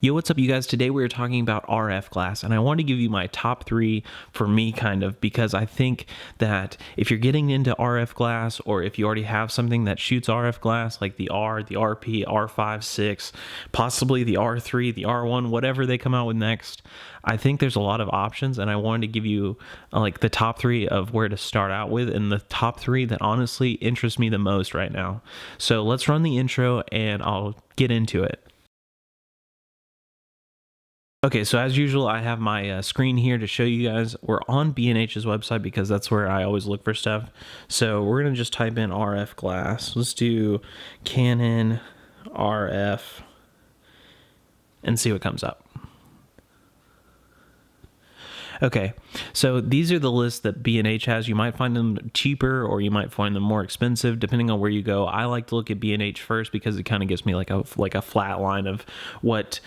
Yo, what's up, you guys? Today we are talking about RF glass, and I want to give you my top three for me, kind of, because I think that if you're getting into RF glass, or if you already have something that shoots RF glass, like the R, the RP, R5, 6, possibly the R3, the R1, whatever they come out with next, I think there's a lot of options, and I wanted to give you like the top three of where to start out with, and the top three that honestly interest me the most right now. So let's run the intro, and I'll get into it. Okay, so as usual, I have my screen here to show you guys. We're on B&H's website because that's where I always look for stuff. So we're going to just type in RF glass. Let's do Canon RF and see what comes up. Okay, so these are the lists that B&H has. You might find them cheaper or you might find them more expensive depending on where you go. I like to look at B&H first because it kind of gives me like a flat line of what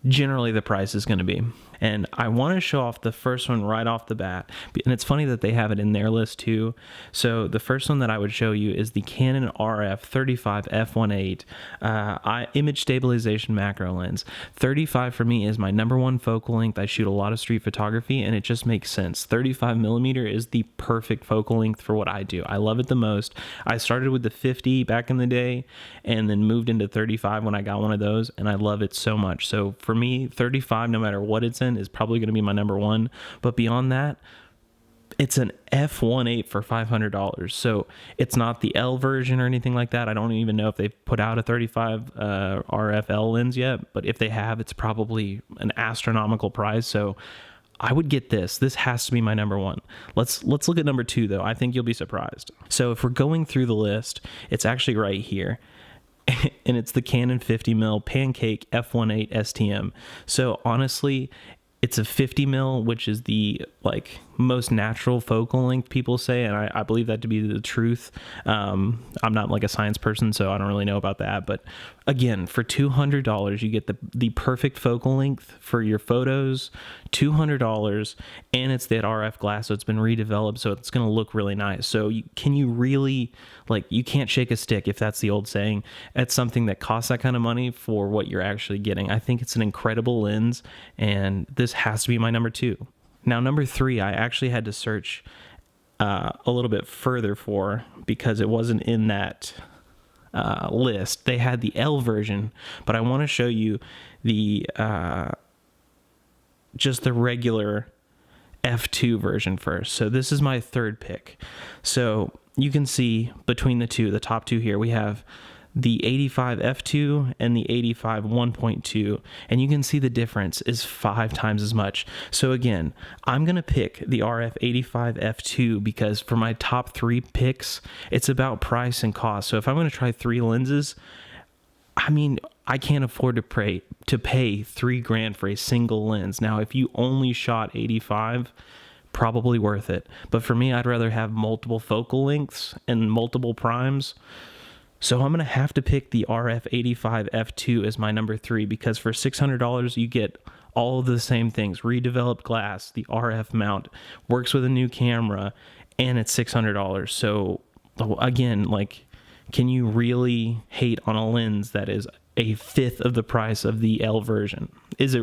generally the price is going to be. And I want to show off the first one right off the bat. And it's funny that they have it in their list too. So the first one that I would show you is the Canon RF 35 f1.8 image stabilization macro lens. 35 for me is my number one focal length. I shoot a lot of street photography and it just makes sense. 35 millimeter is the perfect focal length for what I do. I love it the most. I started with the 50 back in the day and then moved into 35 when I got one of those, and I love it so much. So for me, 35, no matter what it's in, is probably going to be my number one. But beyond that, it's an f1.8 for $500. So it's not the L version or anything like that. I don't even know if they've put out a 35 RFL lens yet, but if they have, it's probably an astronomical price. So I would get this. This has to be my number one. Let's look at number two, though. I think you'll be surprised. So if we're going through the list, it's actually right here. And it's the Canon 50mm Pancake f1.8 STM. So honestly, it's a 50mm, which is the like most natural focal length, people say, and I believe that to be the truth. I'm not like a science person, so I don't really know about that. But again, for $200, you get the perfect focal length for your photos. $200, and it's that RF glass, so it's been redeveloped, so it's going to look really nice. So can you really, like, you can't shake a stick, if that's the old saying, at something that costs that kind of money for what you're actually getting. I think it's an incredible lens, and this has to be my number two. Now, number three, I actually had to search a little bit further for, because it wasn't in that list. They had the L version, but I want to show you the just the regular f2 version first. So this is my third pick. So you can see between the top two here, we have the 85 f2 and the 85 1.2, and you can see the difference is 5 times as much. So again, I'm gonna pick the RF 85 f2 because for my top three picks, it's about price and cost. So if I'm gonna try 3 lenses, I mean, I can't afford to pay $3,000 for a single lens. Now, if you only shot 85, probably worth it. But for me, I'd rather have multiple focal lengths and multiple primes. So I'm going to have to pick the RF 85 f2 as my number three, because for $600, you get all of the same things. Redeveloped glass, the RF mount, works with a new camera, and it's $600. So again, like, can you really hate on a lens that is a fifth of the price of the L version? Is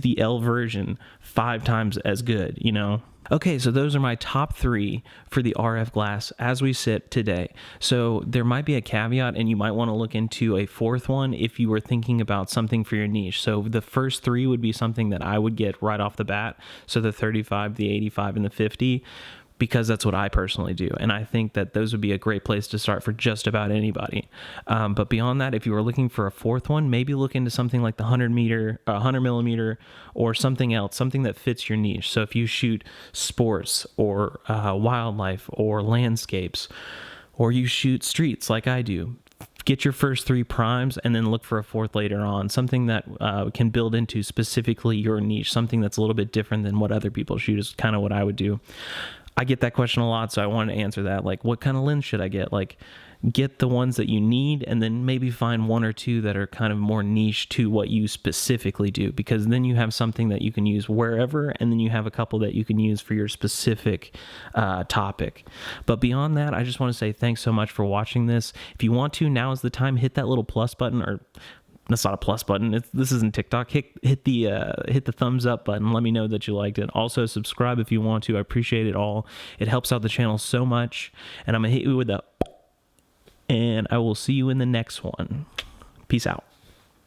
the L version 5 times as good, you know? Okay, so those are my top three for the RF glass as we sit today. So there might be a caveat, and you might want to look into a fourth one if you were thinking about something for your niche. So the first three would be something that I would get right off the bat. So the 35, the 85, and the 50. Because that's what I personally do. And I think that those would be a great place to start for just about anybody. But beyond that, if you were looking for a fourth one, maybe look into something like the 100 millimeter or something else, something that fits your niche. So if you shoot sports or wildlife or landscapes, or you shoot streets like I do, get your first 3 primes and then look for a fourth later on, something that can build into specifically your niche, something that's a little bit different than what other people shoot is kind of what I would do. I get that question a lot, so I wanted to answer that. Like, what kind of lens should I get? Like, get the ones that you need, and then maybe find 1 or 2 that are kind of more niche to what you specifically do, because then you have something that you can use wherever, and then you have a couple that you can use for your specific topic. But beyond that, I just want to say thanks so much for watching this. If you want to, now is the time. Hit that little plus button, or that's not a plus button. This isn't TikTok. Hit the thumbs up button. Let me know that you liked it. Also, subscribe if you want to. I appreciate it all. It helps out the channel so much. And I'm going to hit you with and I will see you in the next one. Peace out.